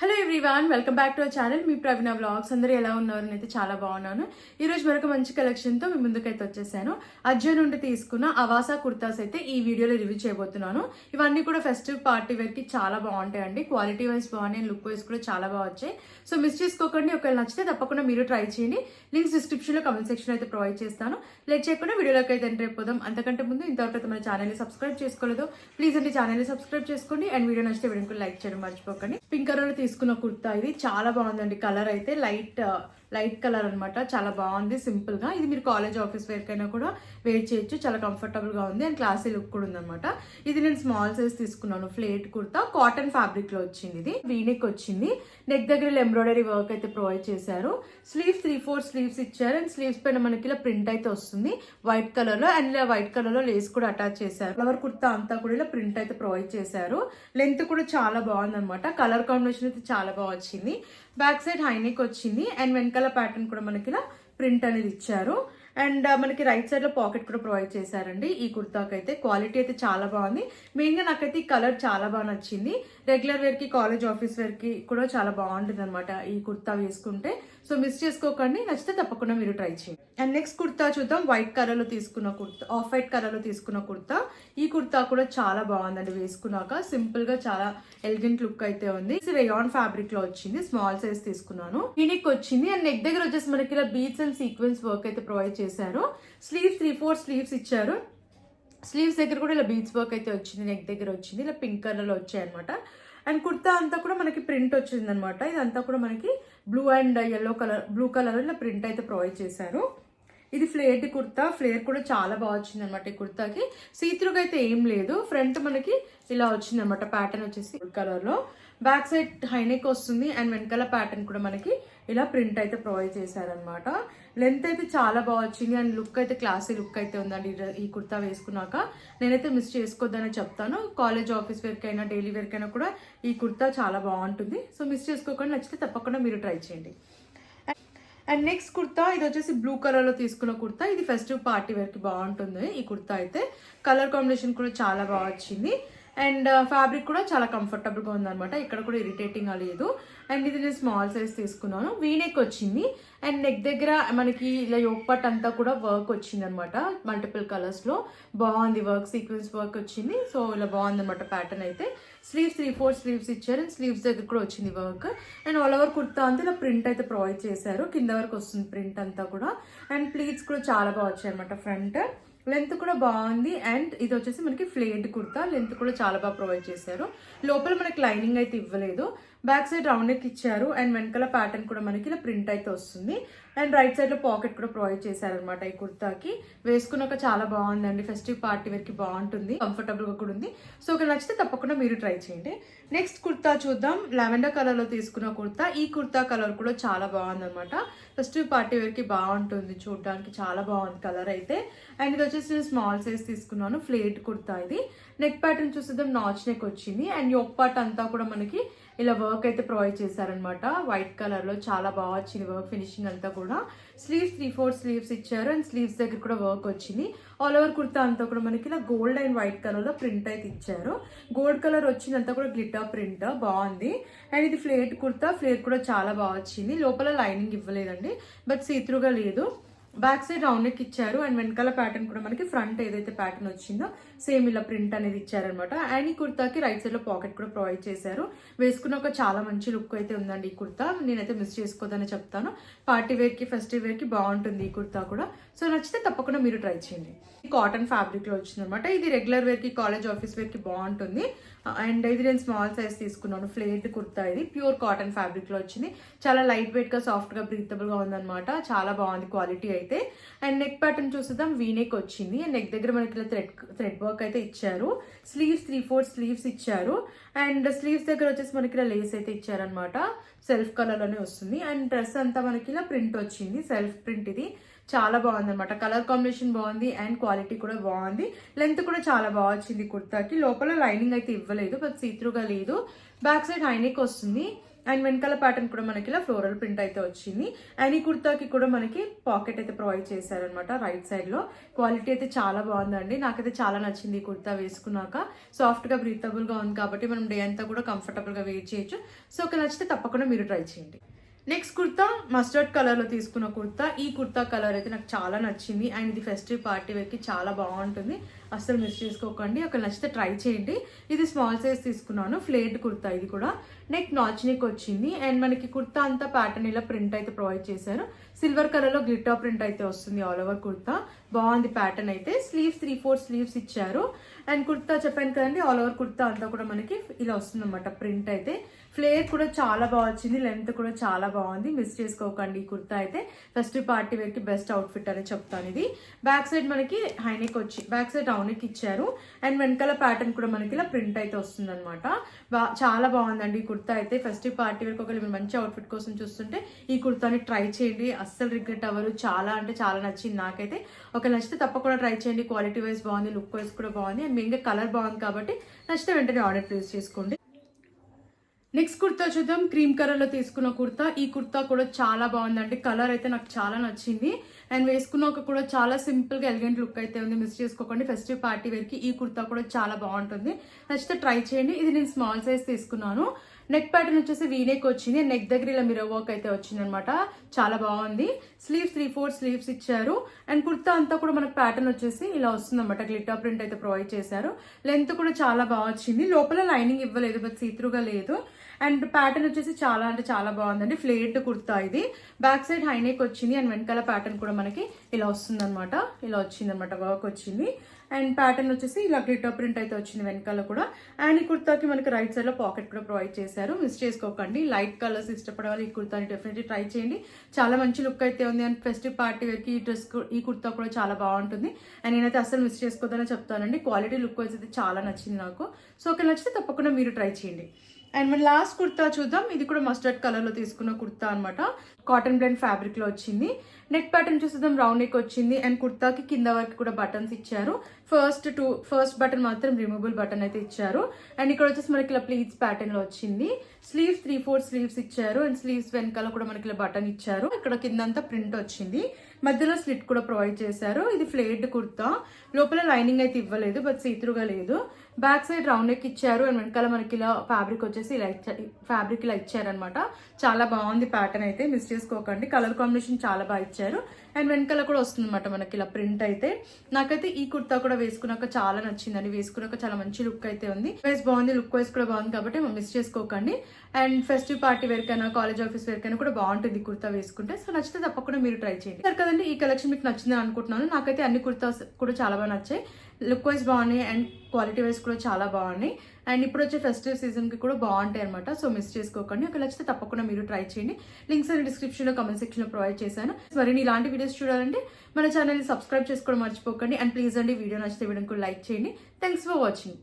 Hello everyone, welcome back to our channel. Me Praveena vlogs. అందరూ ఎలా ఉన్నారు? అయితే చాలా బాగున్నాను. ఈ రోజు మరొక మంచి కలెక్షన్తో మీ ముందుకైతే వచ్చేసాను. అజ్జో నుండి తీసుకున్న అవాసా కుర్తాస్ అయితే ఈ వీడియోలో రివ్యూ చేయబోతున్నాను. ఇవన్నీ కూడా ఫెస్టివ్ పార్టీ వేర్ కి చాలా బాగుంటాయండి. క్వాలిటీ వైజ్ బాగున్నాయి, లుక్ వైజ్ కూడా చాలా బాగా వచ్చాయి. సో మిస్ చేసుకోకండి. ఒకవేళ నచ్చితే తప్పకుండా మీరు ట్రై చేయండి. లింక్స్ డిస్క్రిప్షన్ లో కమెంట్ సెక్షన్ అయితే ప్రొవైడ్ చేస్తాను. లేట్ చేయకుండా వీడియోలోకి అయితే ఎంటర్ అయిపోదాం. అంతకంటే ముందు ఇంతవరకు మన ఛానల్ ని సబ్స్క్రైబ్ చేసుకోలేదు, ప్లీజ్ అండి ఛానల్ ని సబ్స్క్రైబ్ చేసుకోండి. అండ్ వీడియో నచ్చితే వీడియోకి లైక్ చేయడం మర్చిపోకండి. పింక్ కలర్ తీసుకున్న కుర్తా ఇది చాలా బాగుందండి. కలర్ అయితే లైట్ కలర్ అనమాట. చాలా బాగుంది, సింపుల్ గా. ఇది మీరు కాలేజ్ ఆఫీస్ వేర్ కైనా కూడా వేర్ చేయొచ్చు. చాలా కంఫర్టబుల్ గా ఉంది అండ్ క్లాసీ లుక్ కూడా ఉందన్నమాట. ఇది నేను స్మాల్ సైజ్ తీసుకున్నాను. ఫ్లేట్ కుర్తా, కాటన్ ఫ్యాబ్రిక్ లో వచ్చింది. ఇది వీనెక్ వచ్చింది. నెక్ దగ్గర ఎంబ్రాయిడరీ వర్క్ అయితే ప్రొవైడ్ చేశారు. స్లీవ్స్ 3/4 స్లీవ్స్ ఇచ్చారు అండ్ స్లీవ్స్ పైన మనకి ఇలా ప్రింట్ అయితే వస్తుంది వైట్ కలర్ లో. అండ్ ఇలా వైట్ కలర్ లో లేస్ కూడా అటాచ్ చేశారు. ఫ్లవర్ కుర్తా అంతా కూడా ఇలా ప్రింట్ అయితే ప్రొవైడ్ చేశారు. లెంత్ కూడా చాలా బాగుంది అనమాట. కలర్ కాంబినేషన్ అయితే చాలా బాగా వచ్చింది. బ్యాక్ సైడ్ హైనెక్ వచ్చింది అండ్ వెనకాల ప్యాటర్న్ కూడా మనకి ఇలా ప్రింట్ అనేది ఇచ్చారు. అండ్ మనకి రైట్ సైడ్ లో పాకెట్ కూడా ప్రొవైడ్ చేశారండి. ఈ కుర్తాకి అయితే క్వాలిటీ అయితే చాలా బాగుంది. మెయిన్ గా నాకైతే ఈ కలర్ చాలా బాగా నచ్చింది. రెగ్యులర్ వేర్ కి, కాలేజ్ ఆఫీస్ వేర్ కి కూడా చాలా బాగుంటుంది అనమాట ఈ కుర్తా వేసుకుంటే. సో మిస్ చేసుకోకండి. నచ్చితే తప్పకుండా మీరు ట్రై చేయండి. అండ్ నెక్స్ట్ కుర్తా చూద్దాం. వైట్ కలర్ లో తీసుకున్న కుర్తా, ఆఫ్ వైట్ కలర్ లో తీసుకున్న కుర్తా. ఈ కుర్తా కూడా చాలా బాగుందండి. వేసుకున్నాక సింపుల్ గా చాలా ఎలిగెంట్ లుక్ అయితే ఉంది. రేయాన్ ఫ్యాబ్రిక్ లో వచ్చింది. స్మాల్ సైజ్ తీసుకున్నాను. యూనిక్ వచ్చింది అండ్ నెక్ దగ్గర వచ్చేసి మనకి ఇలా బీడ్స్ అండ్ సీక్వెన్స్ వర్క్ అయితే ప్రొవైడ్ చేశారు. స్లీవ్స్ 3/4 స్లీవ్స్ ఇచ్చారు. స్లీవ్స్ దగ్గర కూడా ఇలా బీడ్స్ వర్క్ అయితే వచ్చింది. నెక్ దగ్గర వచ్చింది. ఇలా పింక్ కలర్ లో వచ్చాయి అనమాట. అండ్ కుర్తా అంతా కూడా మనకి ప్రింట్ వచ్చింది అనమాట. ఇదంతా కూడా మనకి blue and yellow colour, blue colour ఇలా ప్రింట్ అయితే ప్రొవైడ్ చేశారు. ఇది ఫ్లేట్ కుర్తా. ఫ్లేర్ కూడా చాలా బాగా వచ్చింది అనమాట. ఈ కుర్తాకి సీత్రుగా అయితే ఏం లేదు. ఫ్రంట్ మనకి ఇలా వచ్చింది అనమాట. ప్యాటర్న్ వచ్చేసి కలర్ లో. బ్యాక్ సైడ్ హైనెక్ వస్తుంది అండ్ వెనకాల ప్యాటర్న్ కూడా మనకి ఇలా ప్రింట్ అయితే ప్రొవైడ్ చేశారనమాట. లెంత్ అయితే చాలా బాగా వచ్చింది అండ్ లుక్ అయితే క్లాసీ లుక్ అయితే ఉందండి. ఈ కుర్తా వేసుకున్నాక నేనైతే మిస్ చేసుకోవద్దని చెప్తాను. కాలేజ్ ఆఫీస్ వేర్ కైనా, డైలీ వేర్ కైనా కూడా ఈ కుర్తా చాలా బాగుంటుంది. సో మిస్ చేసుకోకుండా, నచ్చితే తప్పకుండా మీరు ట్రై చేయండి. అండ్ నెక్స్ట్ కుర్తా ఇది వచ్చేసి బ్లూ కలర్ లో తీసుకున్న కుర్తా. ఇది ఫెస్టివ్ పార్టీ వేర్ కి బాగుంటుంది ఈ కుర్తా అయితే. కలర్ కాంబినేషన్ కూడా చాలా బాగా వచ్చింది అండ్ ఫ్యాబ్రిక్ కూడా చాలా కంఫర్టబుల్ గా ఉందన్నమాట. ఇక్కడ కూడా ఇరిటేటింగ్ గా లేదు. అండ్ ఇది నేను స్మాల్ సైజ్ తీసుకున్నాను. వీనెక్ వచ్చింది అండ్ నెక్ దగ్గర మనకి ఇలా యోగపట్ అంతా కూడా వర్క్ వచ్చింది అనమాట. మల్టిపుల్ కలర్స్ లో బాగుంది. వర్క్ సీక్వెన్స్ వర్క్ వచ్చింది. సో ఇలా బాగుంది అనమాట ప్యాటర్న్ అయితే. స్లీవ్స్ 3/4 స్లీవ్స్ ఇచ్చారు అండ్ స్లీవ్స్ దగ్గర కూడా వచ్చింది work. And all over kurta అంతా ఇలా ప్రింట్ అయితే ప్రొవైడ్ చేశారు. కింద వరకు వస్తుంది ప్రింట్ అంతా కూడా. అండ్ ప్లీట్స్ కూడా చాలా బాగా వచ్చాయి అనమాట. ఫ్రంట్ లెంత్ కూడా బాగుంది అండ్ ఇది వచ్చేసి మనకి ఫ్లేట్ కుర్తా. లెంత్ కూడా చాలా బాగా ప్రొవైడ్ చేశారు. లోపల మనకి లైనింగ్ అయితే ఇవ్వలేదు. బ్యాక్ సైడ్ రౌండ్ నెక్ ఇచ్చారు అండ్ వెనకాల ప్యాటర్న్ కూడా మనకి ఇలా ప్రింట్ అయితే వస్తుంది. అండ్ రైట్ సైడ్ లో పాకెట్ కూడా ప్రొవైడ్ చేశారనమాట. ఈ కుర్తాకి వేసుకున్నాక చాలా బాగుందండి. ఫెస్టివ్ పార్టీ వేర్ కి బాగుంటుంది, కంఫర్టబుల్ గా కూడా ఉంది. సో ఒక నచ్చితే తప్పకుండా మీరు ట్రై చేయండి. నెక్స్ట్ కుర్తా చూద్దాం. లావెండర్ కలర్ లో తీసుకున్న కుర్తా. ఈ కుర్తా కలర్ కూడా చాలా బాగుంది అనమాట. ఫెస్టివ్ పార్టీ వేర్ కి బాగుంటుంది. చూడడానికి చాలా బాగుంది కలర్ అయితే. అండ్ ఇది వచ్చేసి నేను స్మాల్ సైజ్ తీసుకున్నాను. ఫ్లేట్ కుర్తా ఇది. నెక్ ప్యాటర్న్ చూసేద్దాం. నాచ్ నెక్ వచ్చింది అండ్ యోక్ పార్ట్ అంతా కూడా మనకి ఇలా వర్క్ అయితే ప్రొవైడ్ చేశారనమాట. వైట్ కలర్ లో చాలా బాగా వచ్చింది వర్క్ ఫినిషింగ్ అంతా కూడా. స్లీవ్స్ 3/4 స్లీవ్స్ ఇచ్చారు అండ్ స్లీవ్స్ దగ్గర కూడా వర్క్ వచ్చింది. ఆల్ ఓవర్ కుర్తా అంతా కూడా మనకి ఇలా గోల్డ్ అండ్ వైట్ కలర్ లో ప్రింట్ అయితే ఇచ్చారు. గోల్డ్ కలర్ వచ్చిందంతా కూడా గ్లిటర్ ప్రింట్ బాగుంది. అండ్ ఇది ఫ్లేట్ కుర్తా. ఫ్లేట్ కూడా చాలా బాగా వచ్చింది. లోపల లైనింగ్ ఇవ్వలేదండి, బట్ సీత్రుగా లేదు. బ్యాక్ సైడ్ రౌండ్ నెక్ ఇచ్చారు అండ్ వెనకాల ప్యాటర్న్ కూడా మనకి ఫ్రంట్ ఏదైతే ప్యాటర్న్ వచ్చిందో సేమ్ ఇలా ప్రింట్ అనేది ఇచ్చారనమాట. అండ్ ఈ కుర్తాకి రైట్ సైడ్ లో పాకెట్ కూడా ప్రొవైడ్ చేశారు. వేసుకున్న ఒక చాలా మంచి లుక్ అయితే ఉందండి ఈ కుర్తా. నేనైతే మిస్ చేసుకోదని చెప్తాను. పార్టీ వేర్ కి, ఫెస్టివ్ వేర్ కి బాగుంటుంది ఈ కుర్తా కూడా. సో నచ్చితే తప్పకుండా మీరు ట్రై చేయండి. కాటన్ ఫ్యాబ్రిక్ లో వచ్చింది అనమాట. ఇది రెగ్యులర్ వేర్ కి, కాలేజ్ ఆఫీస్ వేర్ కి బాగుంటుంది. అండ్ ఇది నేను స్మాల్ సైజ్ తీసుకున్నాను. ఫ్లేట్ కుర్తా. ఇది ప్యూర్ కాటన్ ఫ్యాబ్రిక్ లో వచ్చింది. చాలా లైట్ వెయిట్ గా, సాఫ్ట్ గా, బ్రీతబుల్ గా ఉందన్నమాట. చాలా బాగుంది క్వాలిటీ అయితే. అండ్ నెక్ ప్యాటర్న్ చూసేద్దాం. వీనెక్ వచ్చింది అండ్ నెక్ దగ్గర మనకి థ్రెడ్ వర్క్ అయితే ఇచ్చారు. స్లీవ్స్ 3/4 స్లీవ్స్ ఇచ్చారు అండ్ స్లీవ్స్ దగ్గర వచ్చేసి మనకి ఇలా లేస్ అయితే ఇచ్చారనమాట. సెల్ఫ్ కలర్ లోనే వస్తుంది. అండ్ డ్రెస్ అంతా మనకి ఇలా ప్రింట్ వచ్చింది. Self print. ఇది చాలా బాగుంది అనమాట. కలర్ కాంబినేషన్ బాగుంది అండ్ క్వాలిటీ కూడా బాగుంది. లెంత్ కూడా చాలా బాగా వచ్చింది కుర్తాకి. లోపల లైనింగ్ అయితే ఇవ్వలేదు, బట్ సీత్రుగా లేదు. బ్యాక్ సైడ్ హైనెక్ వస్తుంది అండ్ వెనకాల ప్యాటర్న్ కూడా మనకి ఇలా ఫ్లోరల్ ప్రింట్ అయితే వచ్చింది. అండ్ ఈ కుర్తాకి కూడా మనకి పాకెట్ అయితే ప్రొవైడ్ చేశారనమాట రైట్ సైడ్ లో. క్వాలిటీ అయితే చాలా బాగుందండి, నాకైతే చాలా నచ్చింది ఈ కుర్తా వేసుకున్నాక. సాఫ్ట్ గా బ్రీతబుల్ గా ఉంది కాబట్టి మనం డే అంతా కూడా కంఫర్టబుల్ గా వేర్ చేయొచ్చు. సో ఒక నచ్చితే తప్పకుండా మీరు ట్రై చేయండి. నెక్స్ట్ కుర్తా మస్టర్డ్ కలర్ లో తీసుకున్న కుర్తా. ఈ కుర్తా కలర్ అయితే నాకు చాలా నచ్చింది అండ్ ఇది ఫెస్టివ్ పార్టీ వేర్కి చాలా బాగుంటుంది, అస్సలు మిస్ చేసుకోకండి. ఒక నచ్చితే ట్రై చేయండి. ఇది స్మాల్ సైజ్ తీసుకున్నాను, ఫ్లేట్ కుర్తా. ఇది కూడా నెక్ నాచ్ నెక్ వచ్చింది అండ్ మనకి కుర్తా అంతా ప్యాటర్న్ ఇలా ప్రింట్ అయితే ప్రొవైడ్ చేశారు. సిల్వర్ కలర్ లో గ్లిటర్ ప్రింట్ అయితే వస్తుంది ఆల్ ఓవర్ కుర్తా. బాగుంది ప్యాటర్న్ అయితే. స్లీవ్స్ 3/4 స్లీవ్స్ ఇచ్చారు అండ్ కుర్తా చెప్పాను కదండి, ఆల్ ఓవర్ కుర్తా అంతా కూడా మనకి ఇలా వస్తుంది అనమాట ప్రింట్ అయితే. ఫ్లేర్ కూడా చాలా బాగా వచ్చింది, లెంత్ కూడా చాలా బాగుంది, మిస్ చేసుకోకండి. ఈ కుర్తా అయితే ఫెస్టివ్ పార్టీ వేర్ కి బెస్ట్ అవుట్ఫిట్ అని చెప్తాను. ఇది బ్యాక్ సైడ్ మనకి హైనెక్ వచ్చి బ్యాక్ సైడ్ రౌనెక్ ఇచ్చారు అండ్ వెనకాల ప్యాటర్న్ కూడా మనకి ఇలా ప్రింట్ అయితే వస్తుంది అనమాట. చాలా బాగుందండి ఈ కుర్తా అయితే. ఫెస్టివ్ పార్టీ వేర్ ఒకవేళ మీరు మంచి అవుట్ఫిట్ కోసం చూస్తుంటే ఈ కుర్తాని ట్రై చేయండి, అస్సలు రిగ్రెట్ అవ్వరు. చాలా అంటే చాలా నచ్చింది నాకైతే. ఒక నచ్చితే తప్పకుండా ట్రై చేయండి. క్వాలిటీ వైజ్ బాగుంది, లుక్ వైజ్ కూడా బాగుంది అండ్ మెయిన్గా కలర్ బాగుంది కాబట్టి నచ్చితే వెంటనే ఆర్డర్ ప్లేస్ చేసుకోండి. నెక్స్ట్ కుర్తా చూద్దాం. క్రీమ్ కలర్ లో తీసుకున్న కుర్తా. ఈ కుర్తా కూడా చాలా బాగుందండి, కలర్ అయితే నాకు చాలా నచ్చింది అండ్ వేసుకున్నాక కూడా చాలా సింపుల్ గా ఎలిగెంట్ లుక్ అయితే ఉంది, మిస్ చేసుకోకండి. ఫెస్టివ్ పార్టీ వేర్ కి ఈ కుర్తా కూడా చాలా బాగుంటుంది, నచ్చితే ట్రై చేయండి. ఇది నేను స్మాల్ సైజ్ తీసుకున్నాను. నెక్ ప్యాటర్న్ వచ్చేసి వీనెక్ వచ్చింది, నెక్ దగ్గర ఇలా మిర్రర్ వర్క్ అయితే వచ్చింది అనమాట, చాలా బాగుంది. స్లీవ్స్ 3/4 స్లీవ్స్ ఇచ్చారు అండ్ కుర్తా అంతా కూడా మనకు ప్యాటర్న్ వచ్చేసి ఇలా వస్తుంది అనమాట, గ్లిటర్ ప్రింట్ అయితే ప్రొవైడ్ చేశారు. లెంత్ కూడా చాలా బాగా వచ్చింది, లోపల లైనింగ్ ఇవ్వలేదు బట్ సీత్రూగా లేదు అండ్ ప్యాటర్న్ వచ్చేసి చాలా అంటే చాలా బాగుందండి. ఫ్లేట్ కుర్తా ఇది. బ్యాక్ సైడ్ హైనెక్ వచ్చింది అండ్ వెనకాల ప్యాటర్న్ కూడా మనకి ఇలా వస్తుంది అనమాట, ఇలా వచ్చింది అనమాట, వర్క్ వచ్చింది అండ్ ప్యాటర్న్ వచ్చేసి ఇలా గ్లిటర్ ప్రింట్ అయితే వచ్చింది వెనకాల కూడా. అండ్ ఈ కుర్తాకి మనకి రైట్ సైడ్ లో పాకెట్ కూడా ప్రొవైడ్ చేశారు, మిస్ చేసుకోకండి. లైట్ కలర్స్ ఇష్టపడే వాళ్ళు ఈ కుర్తాని డెఫినెట్లీ ట్రై చేయండి, చాలా మంచి లుక్ అయితే ఉంది అండ్ ఫెస్టివ్ పార్టీ వేర్కి ఈ కుర్తా కూడా చాలా బాగుంటుంది అండ్ నేనైతే అస్సలు మిస్ చేసుకోవద్దని చెప్తానండి. క్వాలిటీ లుక్ వైజ్ అయితే చాలా నచ్చింది నాకు. సో ఒక నచ్చితే తప్పకుండా మీరు ట్రై చేయండి. అండ్ మన లాస్ట్ కుర్తా చూద్దాం. ఇది కూడా మస్టర్డ్ కలర్ లో తీసుకున్న కుర్తా అనమాట, కాటన్ బ్లెండ్ ఫ్యాబ్రిక్ లో వచ్చింది. నెక్ ప్యాటర్న్ చూద్దాం, రౌండ్ నెక్ వచ్చింది అండ్ కుర్తాకి కింద వరకు కూడా బటన్స్ ఇచ్చారు. ఫస్ట్ బటన్ మాత్రం రిమూవబుల్ బటన్ అయితే ఇచ్చారు అండ్ ఇక్కడ వచ్చేసి మనకి ఇలా ప్లీట్స్ ప్యాటర్న్ లో వచ్చింది. స్లీవ్స్ 3/4 స్లీవ్స్ ఇచ్చారు అండ్ స్లీవ్స్ వెనకాల కూడా మనకి ఇలా బటన్ ఇచ్చారు. ఇక్కడ కిందంతా ప్రింట్ వచ్చింది, మధ్యలో స్లిట్ కూడా ప్రొవైడ్ చేశారు. ఇది ఫ్లేడ్ కుర్తా, లోపల లైనింగ్ అయితే ఇవ్వలేదు బట్ సీత్రూగా లేదు. బ్యాక్ సైడ్ రౌండ్ నెక్ ఇచ్చారు అండ్ వెనకాల మనకి ఇలా ఫ్యాబ్రిక్ వచ్చేసి ఫ్యాబ్రిక్ ఇలా ఇచ్చారనమాట, చాలా బాగుంది ప్యాటర్న్ అయితే, మిస్ చేసుకోకండి. కలర్ కాంబినేషన్ చాలా బాగా ఇచ్చారు అండ్ వెనకాల కూడా వస్తుంది అనమాట మనకి ఇలా ప్రింట్ అయితే. నాకైతే ఈ కుర్తా కూడా వేసుకున్నాక చాలా నచ్చిందండి, వేసుకున్నాక చాలా మంచి లుక్ అయితే ఉంది, వైజ్ బాగుంది, లుక్ వైజ్ కూడా బాగుంది కాబట్టి మిస్ చేసుకోకండి. అండ్ ఫెస్టివ్ పార్టీ వేర్ కైనా కాలేజ్ ఆఫీస్ వేర్ కైనా కూడా బాగుంటుంది కుర్తా వేసుకుంటే. సో నచ్చితే తప్పకుండా మీరు ట్రై చేయండి. సరే కదండి, ఈ కలెక్షన్ మీకు నచ్చిందని అనుకుంటున్నాను. నాకైతే అన్ని కుర్తాస్ కూడా చాలా బాగా నచ్చాయి, లుక్ వైజ్ బాగున్నాయి అండ్ క్వాలిటీ వైజ్ కూడా చాలా బాగున్నాయి అండ్ ఇప్పుడు వచ్చే ఫెస్టివ్ సీజన్కి కూడా బాగుంటాయి అనమాట. సో మిస్ చేసుకోకండి, ఒక నచ్చితే తప్పకుండా మీరు ట్రై చేయండి. లింక్స్ అన్ని డిస్క్రిప్షన్లో కామెంట్ సెక్షన్లో ప్రొవైడ్ చేశాను. మరి ఇలాంటి వీడియోస్ చూడాలంటే మన ఛానల్ని సబ్స్క్రైబ్ చేసుకోవడం మర్చిపోకండి అండ్ ప్లీజ్ అండి వీడియో నచ్చితే వీడియోని కూడా లైక్ చేయండి. Thanks for watching.